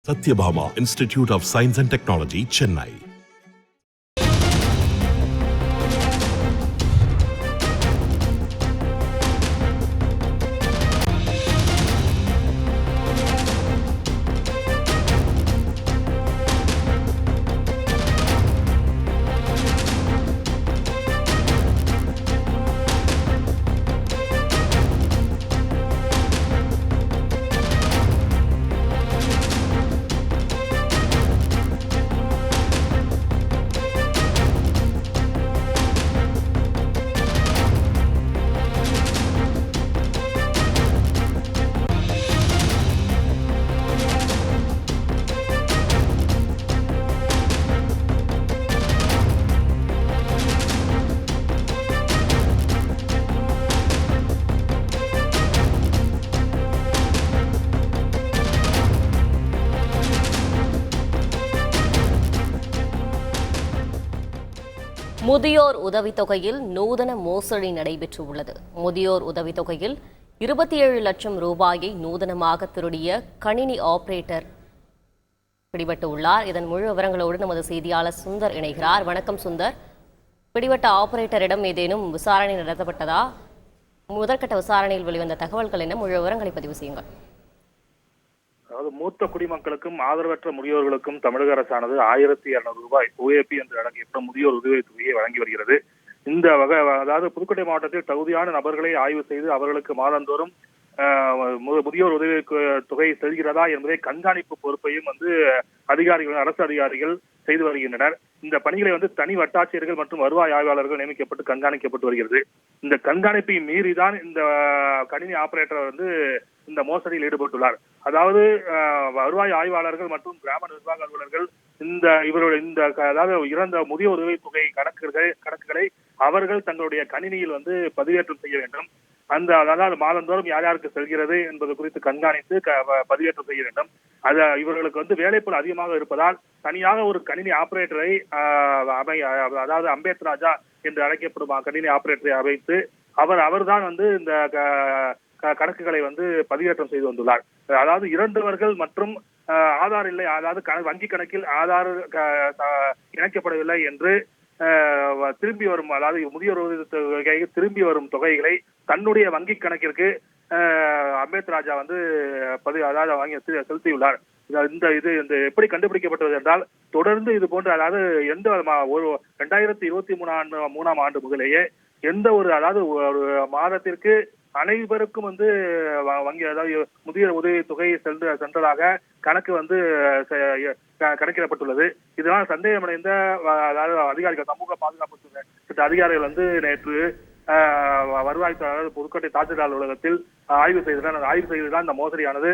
Satyabhama Institute of Science and Technology, Chennai. முதியோர் உதவித்தொகையில் நூதன மோசடி நடைபெற்றுள்ளது. முதியோர் உதவித்தொகையில் 27 லட்சம் ரூபாயை நூதனமாக திருடிய கணினி ஆபரேட்டர் பிடிபட்டுள்ளார். இதன் முழு விவரங்களோடு நமது செய்தியாளர் சுந்தர் இணைகிறார். வணக்கம் சுந்தர். பிடிபட்ட ஆபரேட்டரிடம் ஏதேனும் விசாரணை நடத்தப்பட்டதா? முதற்கட்ட விசாரணையில் வெளிவந்த தகவல்கள் என்ன? முழு விவரங்களை பதிவு செய்யுங்கள். அதாவது மூத்த குடிமக்களுக்கும் ஆதரவற்ற முதியோர்களுக்கும் தமிழக அரசானது 1200 ரூபாய் OAP என்று அடங்கிய முதியோர் உதவி தொகையை வழங்கி வருகிறது. இந்த வகை அதாவது புதுக்கோட்டை மாவட்டத்தில் தகுதியான நபர்களை ஆய்வு செய்து அவர்களுக்கு மாதந்தோறும் முதியோர் உதவி தொகை செல்கிறதா என்பதை கண்காணிப்பு பொறுப்பையும் அதிகாரிகள், அரசு அதிகாரிகள் செய்து வருகின்றனர். இந்த பணிகளை தனி வட்டாட்சியர்கள் மற்றும் வருவாய் ஆய்வாளர்கள் நியமிக்கப்பட்டு கண்காணிக்கப்பட்டு வருகிறது. இந்த கண்காணிப்பை மீறிதான் இந்த கணினி ஆபரேட்டர் இந்த மோசடியில் ஈடுபட்டுள்ளார். அதாவது வருவாய் ஆய்வாளர்கள் மற்றும் கிராம நிர்வாக அலுவலர்கள் அதாவது இறந்த முதியோர் உதவி தொகை கணக்குகளை அவர்கள் தங்களுடைய கணினியில் பதிவேற்றம் செய்ய வேண்டும். அதாவது மாதந்தோறும் யார் யாருக்கு செல்கிறது என்பது குறித்து கண்காணித்து பதிவேற்றம் செய்ய வேண்டும். இவர்களுக்கு வேலைப்பளு அதிகமாக இருப்பதால் தனியாக ஒரு கணினி ஆபரேட்டரை அதாவது அம்பேத் ராஜா என்று அழைக்கப்படும் கணினி ஆபரேட்டரை அமைத்து அவர்தான் இந்த கணக்குகளை பதிவேற்றம் செய்து வந்துள்ளார். அதாவது இறந்தவர்கள் மற்றும் ஆதார் இல்லை, அதாவது வங்கி கணக்கில் ஆதார் இணைக்கப்படவில்லை என்று திரும்பி வரும், அதாவது முதியோர் திரும்பி வரும் தொகைகளை தன்னுடைய வங்கி கணக்கிற்கு அம்பேத் ராஜா அதாவது வாங்கி செலுத்தியுள்ளார். இந்த எப்படி கண்டுபிடிக்கப்பட்டது என்றால், தொடர்ந்து இது போன்று அதாவது 2023 ஆண்டு முதலேயே எந்த ஒரு அதாவது ஒரு மாதத்திற்கு அனைவருக்கும் வங்கி அதாவது முதியோர் உதவி தொகை சென்றதாக கணக்கு கணக்கிடப்பட்டுள்ளது. இதனால் சந்தேகமடைந்த அதாவது அதிகாரிகள், சமூக பாதுகாப்பு அதிகாரிகள் நேற்று வருவாய் அதாவது புதுக்கோட்டை தாசில்தார் அலுவலகத்தில் ஆய்வு செய்துதான் இந்த மோசடியானது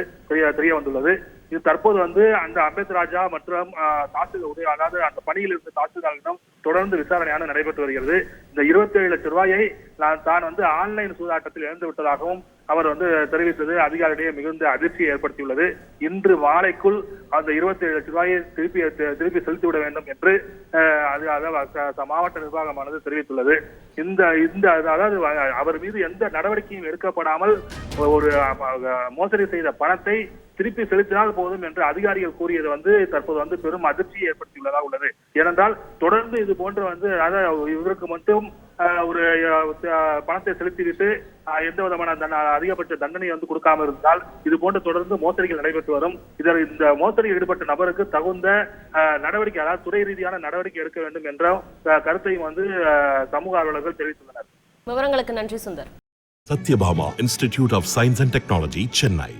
தெரிய வந்துள்ளது. இது தற்போது அந்த அம்பேத் ராஜா மற்றும் தாசில்தார் அதாவது அந்த பணியில் இருந்த தாசில்தாரிடம் தொடர்ந்து விசாரணையான நடைபெற்று வருகிறது. இந்த 27 லட்சம் ரூபாயை தான் ஆன்லைன் சூதாட்டத்தில் இழந்து விட்டதாகவும் அவர் தெரிவித்தது அதிகாரிகளிடையே மிகுந்த அதிர்ச்சியை ஏற்படுத்தியுள்ளது. இன்று மாலைக்குள் அந்த 27 லட்சம் ரூபாயை திருப்பி செலுத்திவிட வேண்டும் என்று மாவட்ட நிர்வாகமானது தெரிவித்துள்ளது. அதாவது அவர் மீது எந்த நடவடிக்கையும் எடுக்கப்படாமல் ஒரு மோசடி செய்த பணத்தை திருப்பி செலுத்தினால் போதும் என்று அதிகாரிகள் கூறியது தற்போது பெரும் அதிர்ச்சியை ஏற்படுத்தியுள்ளதாக உள்ளது. ஏனென்றால் தொடர்ந்து இது போன்று இவருக்கு மட்டும் ஒரு பணத்தை செலுத்திவிட்டு எந்த விதமான அதிகபட்ச தண்டனை கொடுக்காம இருந்தால் இது போன்று தொடர்ந்து மோசடிகள் நடைபெற்று வரும். இந்த மோசடியில் ஈடுபட்ட நபருக்கு தகுந்த நடவடிக்கை, அதாவது துறை ரீதியான நடவடிக்கை எடுக்க வேண்டும் என்ற கருத்தையும் சமூக ஆர்வலர்கள் தெரிவித்துள்ளனர். விவரங்களுக்கு நன்றி Sundar. Satyabhama Institute of Science and Technology, Chennai.